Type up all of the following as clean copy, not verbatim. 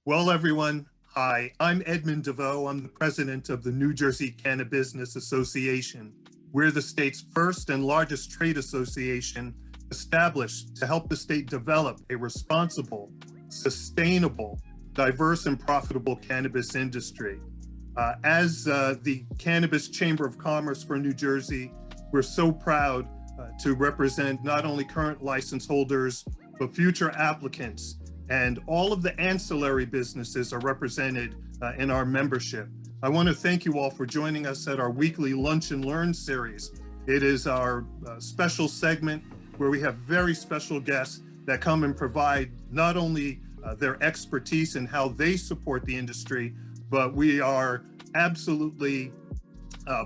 Well, everyone, hi, I'm Edmund DeVoe. I'm the president of the New Jersey CannaBusiness Association. We're the state's first and largest trade association established to help the state develop a responsible, sustainable, diverse, and profitable cannabis industry. As the Cannabis Chamber of Commerce for New Jersey, we're so proud to represent not only current license holders, but future applicants. And all of the ancillary businesses are represented in our membership. I want to thank you all for joining us at our weekly Lunch and Learn series. It is our special segment where we have very special guests that come and provide not only their expertise in how they support the industry, but we are absolutely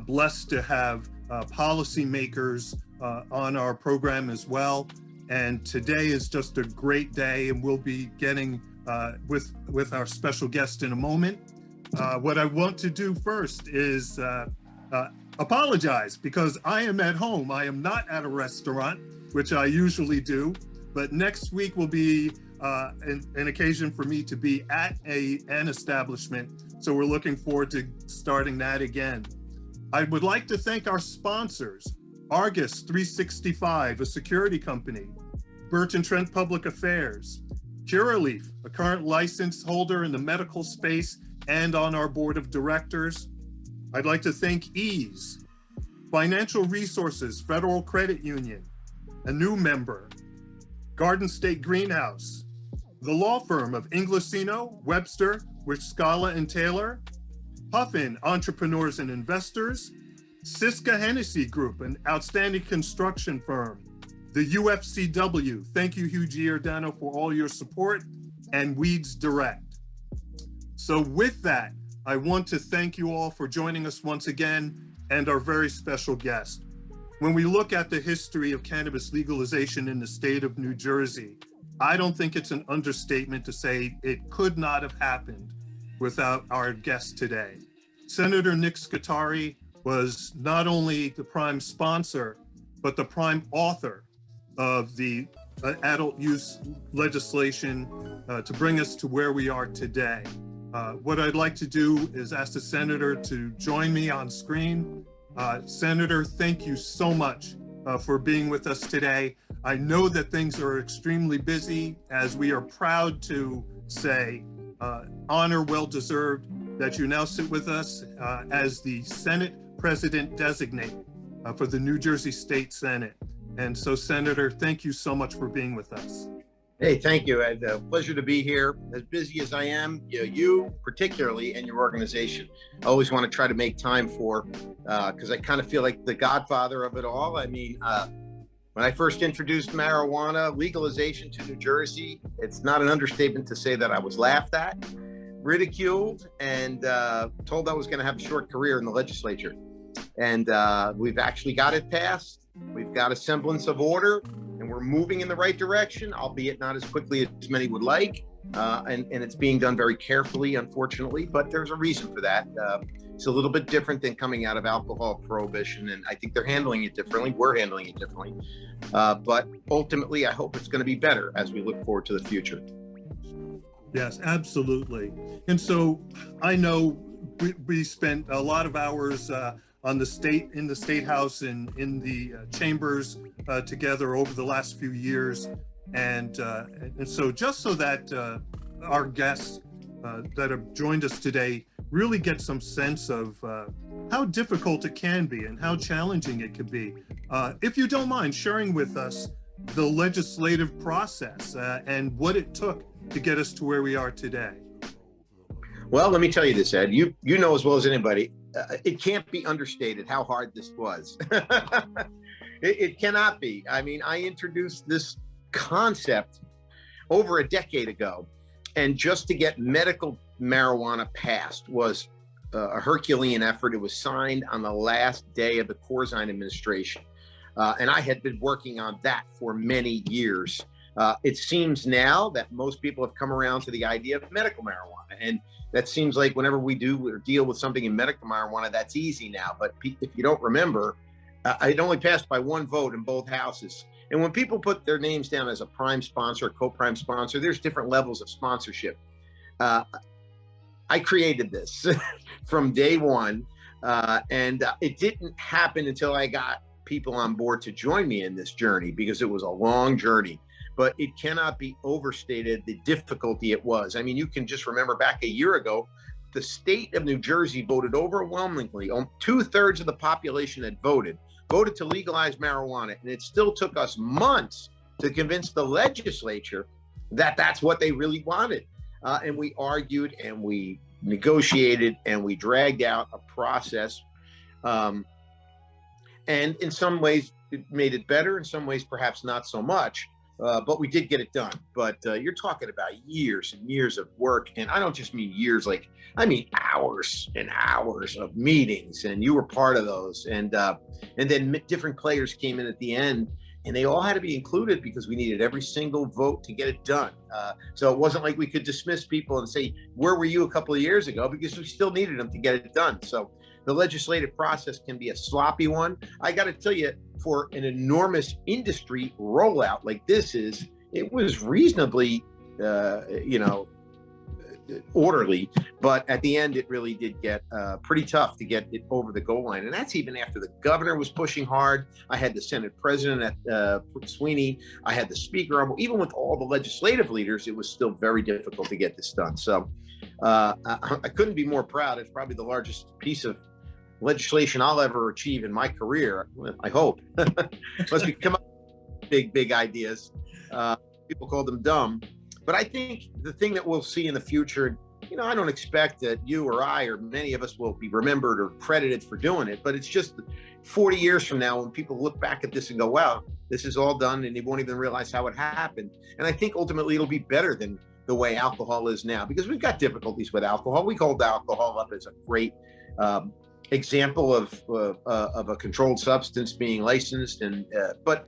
blessed to have policymakers on our program as well. And today is just a great day, and we'll be getting with our special guest in a moment. What I want to do first is apologize because I am at home. I am not at a restaurant, which I usually do, but next week will be an occasion for me to be at an establishment. So we're looking forward to starting that again. I would like to thank our sponsors, Argus 365, a security company, Burton, Trent Public Affairs, Curaleaf, a current license holder in the medical space and on our board of directors. I'd like to thank Eaze, Financial Resources Federal Credit Union, a new member, Garden State Greenhouse, the law firm of Inglesino, Webster, Wyciskala, and Taylor, Puffin Entrepreneurs and Investors, Syska Hennessy Group, an outstanding construction firm, the UFCW, thank you, Hugh Giordano, for all your support, and Weeds Direct. So with that, I want to thank you all for joining us once again, and our very special guest. When we look at the history of cannabis legalization in the state of New Jersey, I don't think it's an understatement to say it could not have happened without our guest today. Senator Nick Scutari was not only the prime sponsor, but the prime author of the adult use legislation to bring us to where we are today. What I'd like to do is ask the senator to join me on screen. Senator, thank you so much for being with us today. I know that things are extremely busy, as we are proud to say, honor well deserved that you now sit with us as the Senate President-Designate for the New Jersey State Senate. And so, Senator, thank you so much for being with us. Hey, thank you. It's a pleasure to be here. As busy as I am, you particularly and your organization, I always want to try to make time for, because I kind of feel like the godfather of it all. I mean, when I first introduced marijuana legalization to New Jersey, it's not an understatement to say that I was laughed at, ridiculed, and told I was going to have a short career in the legislature. And we've actually got it passed. We've got a semblance of order, and we're moving in the right direction, albeit not as quickly as many would like. And it's being done very carefully, unfortunately, but there's a reason for that. It's a little bit different than coming out of alcohol prohibition, and I think they're handling it differently. We're handling it differently. But ultimately, I hope it's going to be better as we look forward to the future. Yes, absolutely. And so I know we spent a lot of hours in the State House and in the chambers together over the last few years. And so just so that our guests that have joined us today really get some sense of how difficult it can be and how challenging it can be. If you don't mind sharing with us the legislative process and what it took to get us to where we are today. Well, let me tell you this, Ed. You know as well as anybody, it can't be understated how hard this was. It cannot be. I mean, I introduced this concept over a decade ago, and just to get medical marijuana passed was a Herculean effort. It was signed on the last day of the Corzine administration, and I had been working on that for many years. It seems now that most people have come around to the idea of medical marijuana, and that seems like whenever we do or deal with something in medical marijuana, that's easy now. But if you don't remember, it only passed by one vote in both houses. And when people put their names down as a prime sponsor, co-prime sponsor, there's different levels of sponsorship. Uh, I created this from day one, and it didn't happen until I got people on board to join me in this journey, because it was a long journey. But it cannot be overstated the difficulty it was. I mean, you can just remember back a year ago, the state of New Jersey voted overwhelmingly. 2/3 of the population had voted to legalize marijuana, and it still took us months to convince the legislature that that's what they really wanted. And we argued and we negotiated and we dragged out a process. And in some ways, it made it better. In some ways, perhaps not so much. But we did get it done. But you're talking about years and years of work. And I don't just mean years, I mean hours and hours of meetings. And you were part of those. And then different players came in at the end. And they all had to be included because we needed every single vote to get it done. So it wasn't like we could dismiss people and say, where were you a couple of years ago? Because we still needed them to get it done. So the legislative process can be a sloppy one. I got to tell you, for an enormous industry rollout like this is, it was reasonably, orderly, but at the end, it really did get pretty tough to get it over the goal line. And that's even after the governor was pushing hard. I had the Senate President Sweeney. I had the Speaker. Even with all the legislative leaders, it was still very difficult to get this done. So I couldn't be more proud. It's probably the largest piece of legislation I'll ever achieve in my career. I hope. Unless we come up with big ideas. People call them dumb. But I think the thing that we'll see in the future, I don't expect that you or I or many of us will be remembered or credited for doing it, but it's just 40 years from now when people look back at this and go, wow, this is all done, and they won't even realize how it happened. And I think ultimately it'll be better than the way alcohol is now, because we've got difficulties with alcohol. We hold alcohol up as a great example of a controlled substance being licensed, but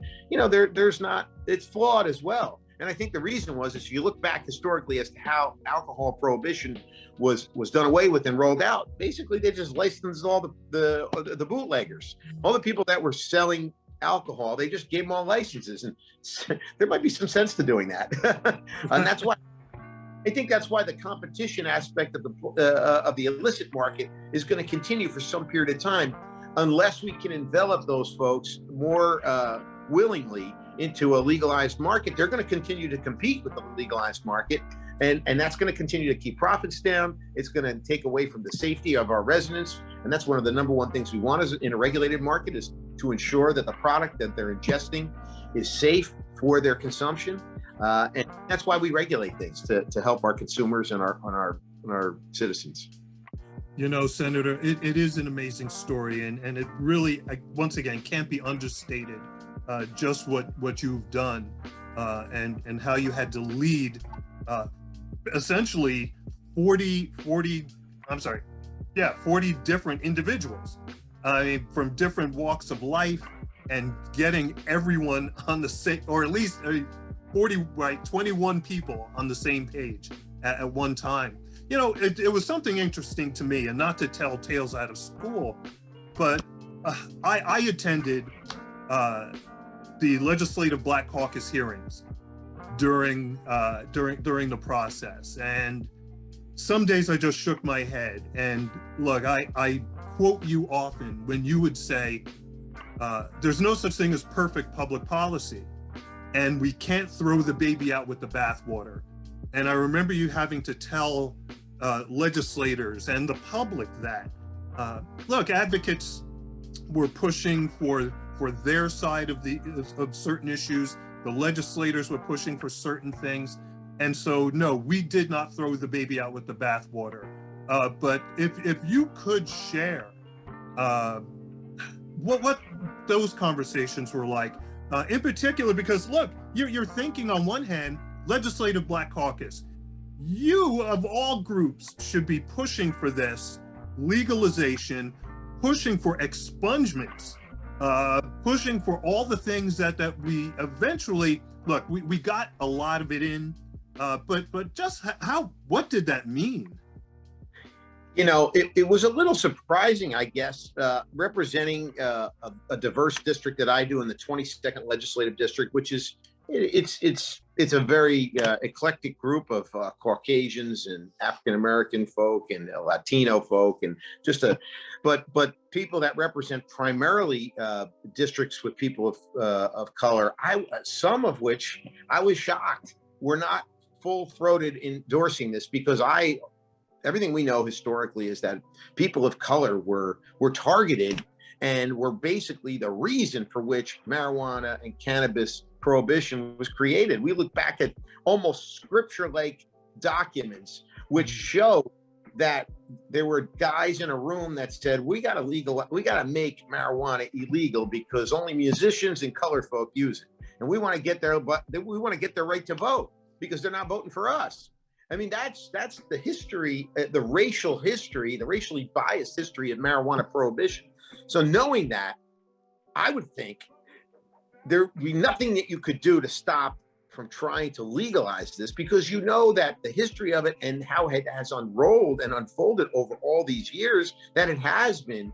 there's not. It's flawed as well. And I think the reason was, if you look back historically as to how alcohol prohibition was done away with and rolled out, basically they just licensed all the bootleggers, all the people that were selling alcohol. They just gave them all licenses, and there might be some sense to doing that. And that's why I think that's why the competition aspect of the illicit market is going to continue for some period of time, unless we can envelop those folks more willingly into a legalized market. They're going to continue to compete with the legalized market, and that's going to continue to keep profits down. It's going to take away from the safety of our residents, and that's one of the number one things we want in a regulated market, is to ensure that the product that they're ingesting is safe for their consumption, and that's why we regulate things, to help our consumers and our citizens. Senator, it is an amazing story, and it really, once again, can't be understated. Just what you've done, and how you had to lead essentially 40 different individuals, from different walks of life, and getting everyone on the same, or at least 21 people on the same page at one time. It was something interesting to me, and not to tell tales out of school, but I attended the Legislative Black Caucus hearings during the process, and some days I just shook my head. And look, I quote you often when you would say, "There's no such thing as perfect public policy, and we can't throw the baby out with the bathwater." And I remember you having to tell legislators and the public that, look, advocates were pushing for their side of certain issues. The legislators were pushing for certain things. And so, no, we did not throw the baby out with the bathwater. But if you could share what those conversations were like, in particular, because look, you're thinking on one hand, Legislative Black Caucus, you of all groups should be pushing for this legalization, pushing for expungements, pushing for all the things that we eventually, look, we got a lot of it in, but just what did that mean? It was a little surprising, I guess, representing a diverse district that I do in the 22nd Legislative District, which is It's a very eclectic group of Caucasians and African American folk and Latino folk, and but people that represent primarily districts with people of color. Some of which I was shocked were not full-throated endorsing this, because everything we know historically is that people of color were targeted and were basically the reason for which marijuana and cannabis prohibition was created. We look back at almost scripture-like documents which show that there were guys in a room that said, we got to make marijuana illegal because only musicians and colored folk use it, and we want to get their right to vote because they're not voting for us. I mean, that's the history, the racial history, the racially biased history of marijuana prohibition. So knowing that, I would think there would be nothing that you could do to stop from trying to legalize this, because you know that the history of it and how it has unrolled and unfolded over all these years, that it has been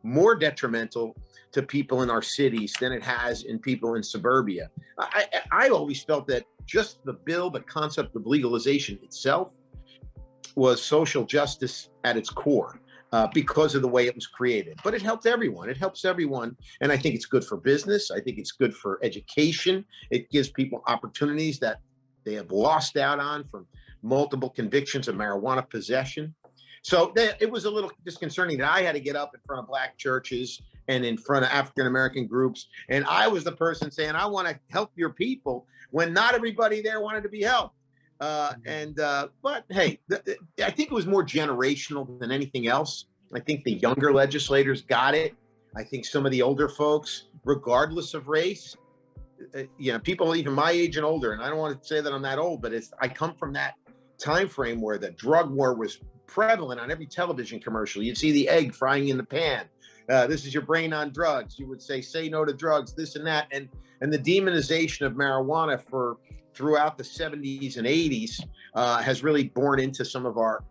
more detrimental to people in our cities than it has in people in suburbia. I always felt that just the concept of legalization itself was social justice at its core. Because of the way it was created. But it helped everyone. It helps everyone. And I think it's good for business. I think it's good for education. It gives people opportunities that they have lost out on from multiple convictions of marijuana possession. So it was a little disconcerting that I had to get up in front of Black churches and in front of African-American groups. And I was the person saying, I want to help your people, when not everybody there wanted to be helped. But hey, I think it was more generational than anything else. I think the younger legislators got it. I think some of the older folks, regardless of race, people even my age and older, and I don't want to say that I'm that old, but I come from that time frame where the drug war was prevalent on every television commercial. You'd see the egg frying in the pan. This is your brain on drugs. You would say no to drugs, this and that. And the demonization of marijuana throughout the 70s and 80s has really borne into some of our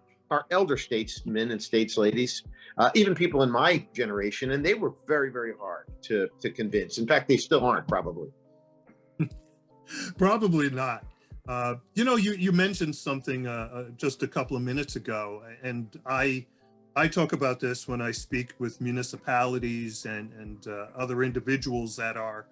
elder statesmen and statesladies, even people in my generation, and they were very, very hard to convince. In fact, they still aren't, probably. Probably not. You mentioned something just a couple of minutes ago, and I talk about this when I speak with municipalities and other individuals that are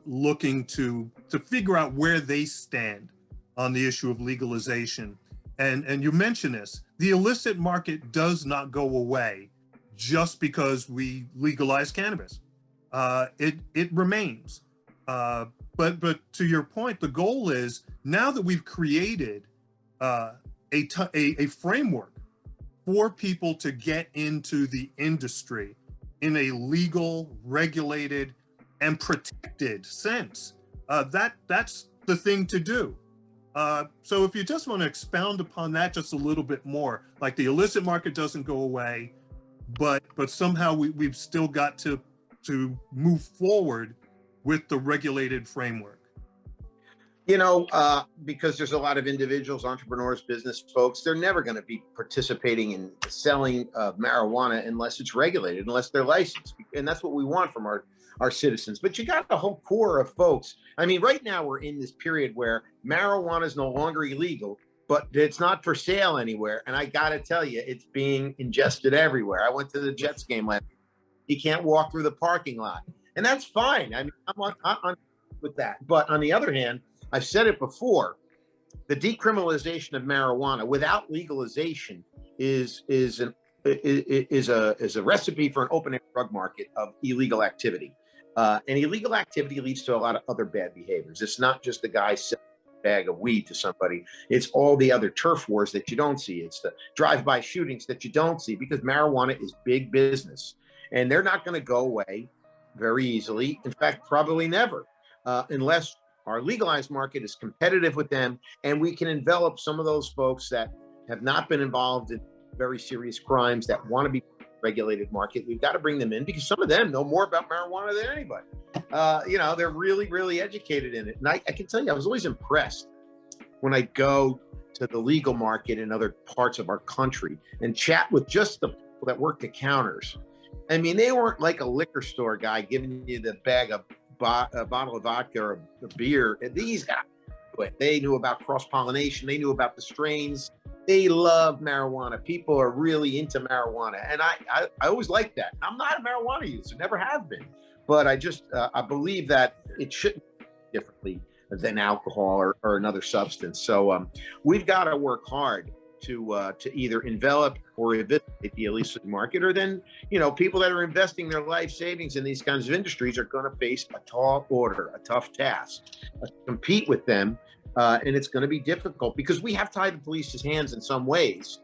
looking to figure out where they stand on the issue of legalization. And you mentioned this, the illicit market does not go away just because we legalize cannabis. It remains. But to your point, the goal is, now that we've created a framework for people to get into the industry in a legal, regulated, and protected sense, that's the thing to do. So if you just want to expound upon that just a little bit more, like the illicit market doesn't go away, but somehow we've still got to move forward with the regulated framework. Because there's a lot of individuals, entrepreneurs, business folks, they're never going to be participating in selling marijuana unless it's regulated, unless they're licensed. And that's what we want from our citizens. But you got a whole core of folks. I mean, right now we're in this period where marijuana is no longer illegal, but it's not for sale anywhere. And I got to tell you, it's being ingested everywhere. I went to the Jets game last night. You can't walk through the parking lot. And that's fine. I mean, I'm on with that. But on the other hand, I've said it before, the decriminalization of marijuana without legalization is a recipe for an open-air drug market of illegal activity. And illegal activity leads to a lot of other bad behaviors. It's not just the guy selling a bag of weed to somebody. It's all the other turf wars that you don't see. It's the drive-by shootings that you don't see, because marijuana is big business. And they're not going to go away very easily. In fact, probably never, unless our legalized market is competitive with them, and we can envelop some of those folks that have not been involved in very serious crimes that want to be regulated market. We've got to bring them in, because some of them know more about marijuana than anybody. They're really, really educated in it. And I can tell you, I was always impressed when I go to the legal market in other parts of our country and chat with just the people that work the counters. I mean, they weren't like a liquor store guy giving you the bag of a bottle of vodka or a beer. And these guys, they knew about cross-pollination. They knew about the strains. They love marijuana. People are really into marijuana. And I always liked that. I'm not a marijuana user, never have been. But I believe that it shouldn't be differently than alcohol or another substance. So we've got to work hard to either envelop or eviscerate the illicit market, or then, people that are investing their life savings in these kinds of industries are going to face a tall order, a tough task, to compete with them. And it's going to be difficult because we have tied the police's hands in some ways.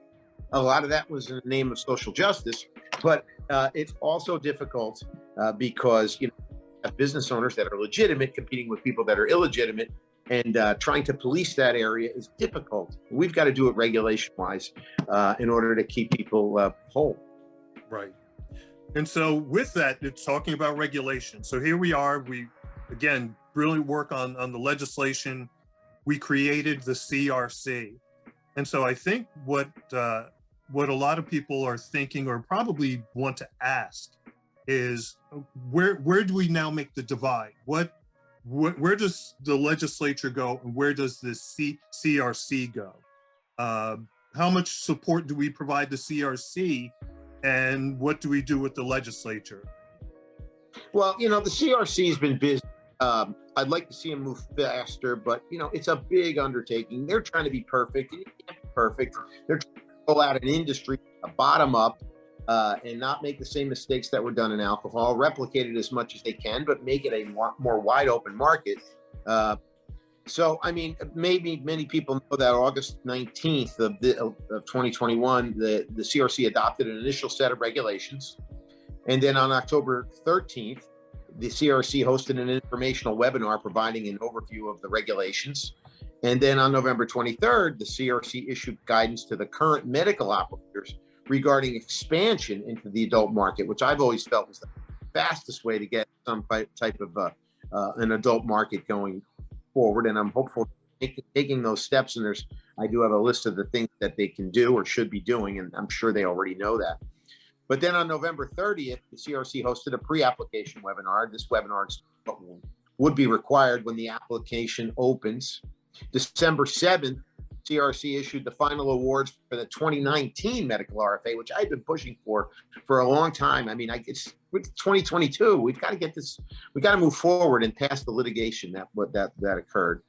A lot of that was in the name of social justice, but it's also difficult because, business owners that are legitimate competing with people that are illegitimate, and trying to police that area is difficult. We've got to do it regulation-wise in order to keep people whole. Right. And so with that, it's talking about regulation. So here we are. We, again, really work on the legislation. We created the CRC. And so I think what a lot of people are thinking or probably want to ask is where do we now make the divide? Where does the legislature go, and where does the CRC go? How much support do we provide the CRC, and what do we do with the legislature? Well, the CRC has been busy. I'd like to see them move faster, but it's a big undertaking. They're trying to be perfect, and you can't be perfect. They're trying to go out an industry, bottom up, and not make the same mistakes that were done in alcohol, replicate it as much as they can, but make it a more wide open market. So, maybe many people know that August 19th of 2021, the CRC adopted an initial set of regulations. And then on October 13th, the CRC hosted an informational webinar providing an overview of the regulations. And then on November 23rd, the CRC issued guidance to the current medical operators regarding expansion into the adult market, which I've always felt was the fastest way to get some type of an adult market going forward. And I'm hopeful taking those steps. And I do have a list of the things that they can do or should be doing, and I'm sure they already know that. But then on November 30th, the CRC hosted a pre-application webinar. This webinar would be required when the application opens. December 7th, CRC issued the final awards for the 2019 medical RFA, which I've been pushing for a long time. It's 2022. We've got to get this. We've got to move forward and pass the litigation that occurred.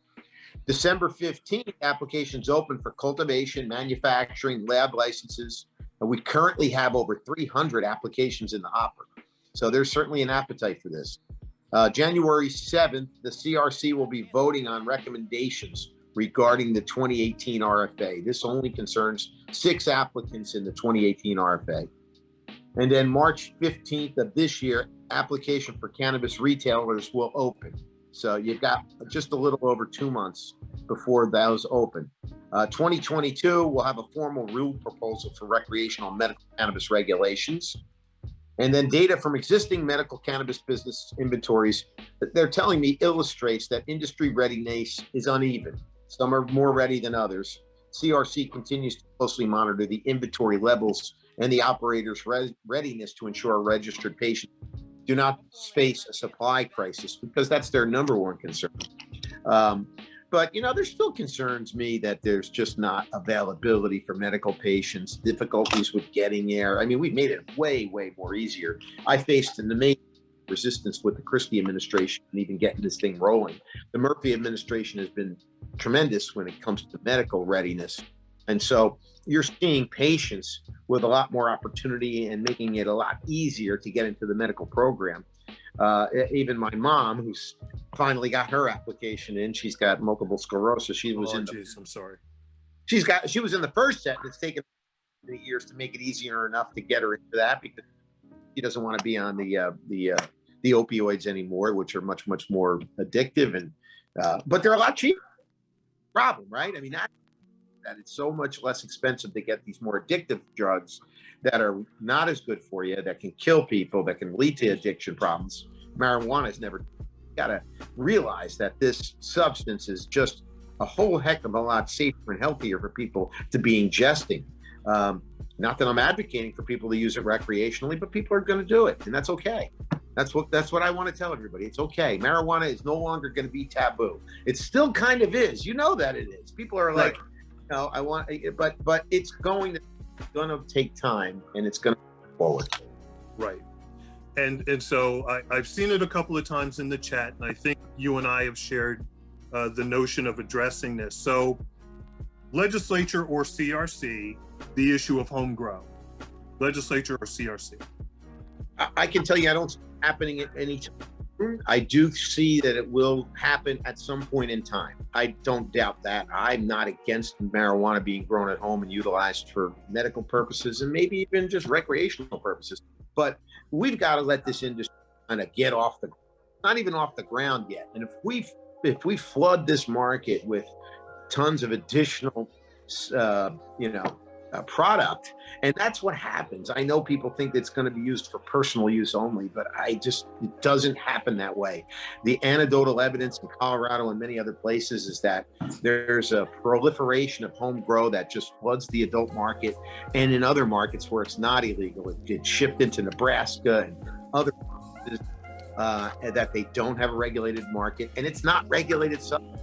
December 15th, applications open for cultivation, manufacturing, lab licenses. And we currently have over 300 applications in the hopper. So there's certainly an appetite for this. January 7th, the CRC will be voting on recommendations regarding the 2018 RFA. This only concerns 6 applicants in the 2018 RFA. And then March 15th of this year, application for cannabis retailers will open. So you've got just a little over 2 months before those open. 2022, we'll have a formal rule proposal for recreational medical cannabis regulations. And then data from existing medical cannabis business inventories, they're telling me illustrates that industry readiness is uneven. Some are more ready than others. CRC continues to closely monitor the inventory levels and the operators' readiness to ensure registered patients do not face a supply crisis, because that's their number one concern. But, there still concerns me that there's just not availability for medical patients, difficulties with getting there. We've made it way, way more easier. I faced an amazing resistance with the Christie administration and even getting this thing rolling. The Murphy administration has been tremendous when it comes to medical readiness. And so you're seeing patients with a lot more opportunity and making it a lot easier to get into the medical program. Even my mom, who's finally got her application in, she's got multiple sclerosis. She was I'm sorry. She was in the first set, and it's taken years to make it easier enough to get her into that, because she doesn't want to be on the opioids anymore, which are much, much more addictive, and but they're a lot cheaper. Problem, right? That it's so much less expensive to get these more addictive drugs that are not as good for you, that can kill people, that can lead to addiction problems. Marijuana is never. Got to realize that this substance is just a whole heck of a lot safer and healthier for people to be ingesting. Not that I'm advocating for people to use it recreationally, but people are going to do it, and that's okay. That's what I want to tell everybody. It's okay. Marijuana is no longer going to be taboo. It still kind of is. You know that it is. People are like, no, I want, but it's going to take time, and it's going to move forward. Right. And so I've seen it a couple of times in the chat, and I think you and I have shared the notion of addressing this. So legislature or CRC, the issue of homegrown. Legislature or CRC? I can tell you I don't see it happening at any time. I do see that it will happen at some point in time. I don't doubt that. I'm not against marijuana being grown at home and utilized for medical purposes and maybe even just recreational purposes. But we've got to let this industry kind of get not even off the ground yet. And if we flood this market with tons of additional, product, and that's what happens. I know people think it's going to be used for personal use only, but it doesn't happen that way. The anecdotal evidence in Colorado and many other places is that there's a proliferation of home grow that just floods the adult market, and in other markets where it's not illegal, it gets shipped into Nebraska and other places that they don't have a regulated market, and it's not regulated substance.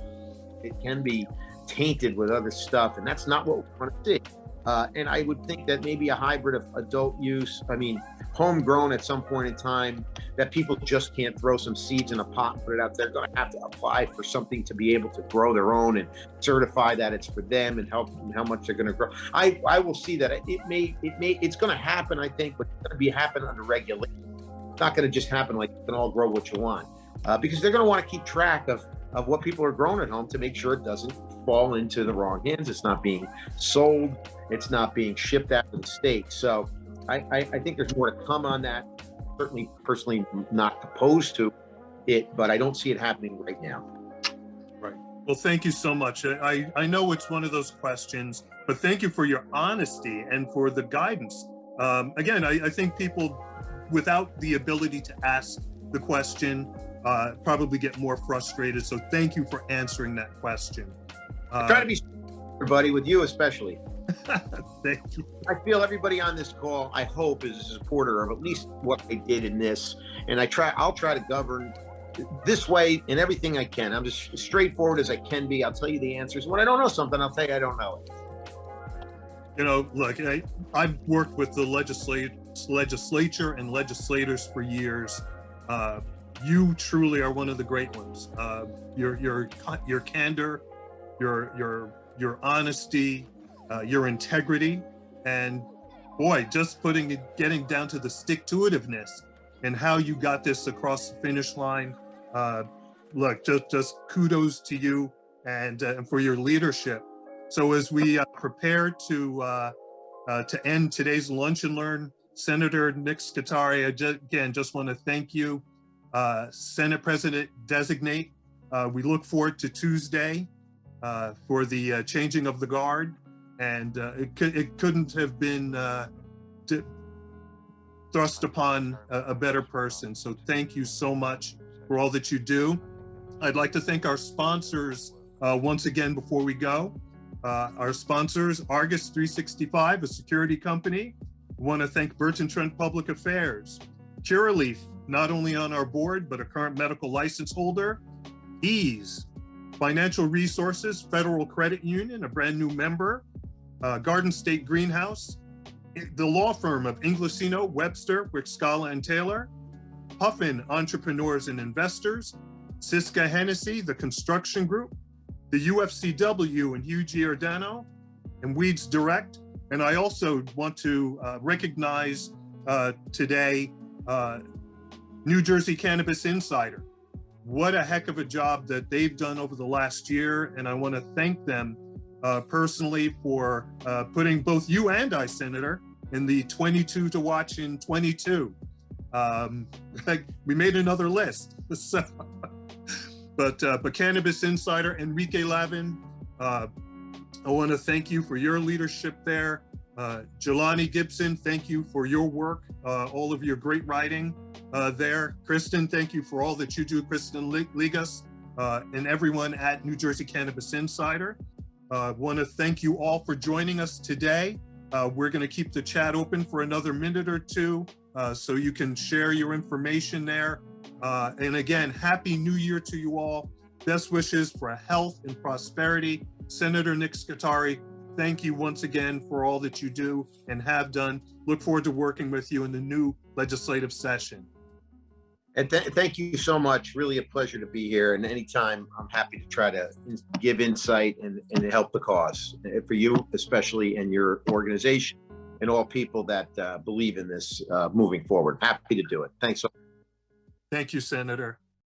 It can be tainted with other stuff, and that's not what we want to see. And I would think that maybe a hybrid of adult use, homegrown at some point in time, that people just can't throw some seeds in a pot and put it out there. They're going to have to apply for something to be able to grow their own and certify that it's for them and how much they're going to grow. I will see that it's going to happen, I think, but it's going to happen under regulation. It's not going to just happen like you can all grow what you want, because they're going to want to keep track of what people are growing at home to make sure it doesn't fall into the wrong hands. It's not being sold. It's not being shipped out of the state. So I think there's more to come on that. Certainly, personally, not opposed to it, but I don't see it happening right now. Right. Well, thank you so much. I know it's one of those questions, but thank you for your honesty and for the guidance. Again, I think people without the ability to ask the question probably get more frustrated. So thank you for answering that question. I try to be everybody, with you especially. Thank you. I feel everybody on this call, I hope, is a supporter of at least what I did in this. And I'll try to govern this way in everything I can. I'm just as straightforward as I can be. I'll tell you the answers. When I don't know something, I'll tell you I don't know it. Look, I've worked with the legislature and legislators for years. You truly are one of the great ones. Your candor, your honesty, your integrity, and boy, just getting down to the stick-to-itiveness and how you got this across the finish line. Look, just kudos to you and for your leadership. So as we prepare to end today's Lunch and Learn, Senator Nick Scutari, I just want to thank you. Senate President-Designate, we look forward to Tuesday for the changing of the guard, and it couldn't have been thrust upon a better person. So thank you so much for all that you do. I'd like to thank our sponsors once again before we go. Our sponsors, Argus 365, a security company. We want to thank Burton, Trent Public Affairs. Curaleaf, not only on our board, but a current medical license holder. Eaze, Financial Resources, Federal Credit Union, a brand new member. Garden State Greenhouse, the law firm of Inglesino, Webster, Wyciskala, and Taylor. Puffin, Entrepreneurs and Investors. Syska Hennessy, the construction group. The UFCW and Hugh Giordano, and Weeds Direct. And I also want to recognize today New Jersey Cannabis Insider. What a heck of a job that they've done over the last year. And I want to thank them personally for putting both you and I, Senator, in the 22 to watch in 22. We made another list. So, but Cannabis Insider, Enrique Lavin, I want to thank you for your leadership there. Jelani Gibson, thank you for your work, all of your great writing there. Kristen, thank you for all that you do, Kristen Ligas, and everyone at New Jersey Cannabis Insider. Want to thank you all for joining us today. We're going to keep the chat open for another minute or two. so you can share your information there. And again, Happy New Year to you all. Best wishes for health and prosperity. Senator Nick Scutari, thank you once again for all that you do and have done. Look forward to working with you in the new legislative session. And thank you so much. Really a pleasure to be here. And anytime, I'm happy to try to give insight and help the cause for you, especially, and your organization and all people that believe in this moving forward. Happy to do it. Thanks so much. Thank you, Senator.